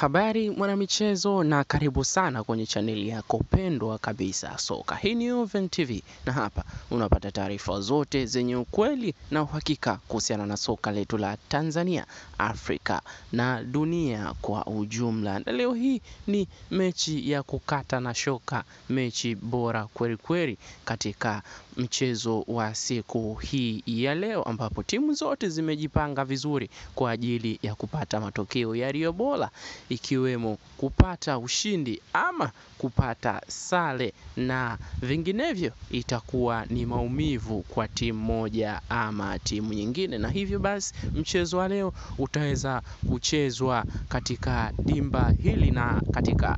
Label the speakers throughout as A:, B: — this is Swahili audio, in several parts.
A: Habari mwanamichezo na karibu sana kwenye chaneli yako pendwa kabisa soka. Hii ni Oven TV na hapa unapata taarifa zote zenye ukweli na uhakika kuhusiana na soka letu la Tanzania, Afrika na dunia kwa ujumla. Na leo hii ni mechi ya kukata na shoka, mechi bora kweli kweli katika mchezo wa siku hii ya leo, ambapo timu zote zimejipanga vizuri kwa ajili ya kupata matokeo yaliyo bora, ikiwemo kupata ushindi ama kupata sare, na vinginevyo itakuwa ni maumivu kwa timu moja ama timu nyingine. Na hivyo basi mchezo wa leo utaweza kuchezwa katika dimba hili, na katika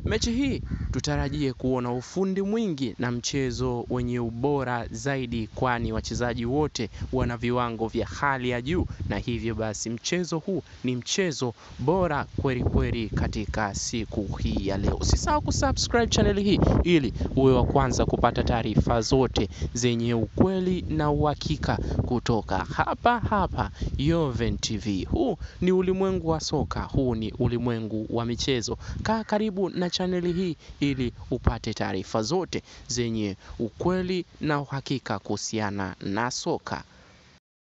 A: mechi hii tutarajie kuona ufundi mwingi na mchezo wenye ubora zaidi, kwani wachezaji wote wana viwango vya hali ya juu, na hivyo basi mchezo huu ni mchezo bora kweli kweli katika siku hii ya leo. Usisahau kusubscribe channel hii ili uwe wa kwanza kupata taarifa zote zenye ukweli na uhakika kutoka hapa Oven TV. Huu ni ulimwengu wa soka, huu ni ulimwengu wa michezo. Kaa karibu na chaneli hii ili upate taarifa zote zenye ukweli na uhakika kuhusiana na soka.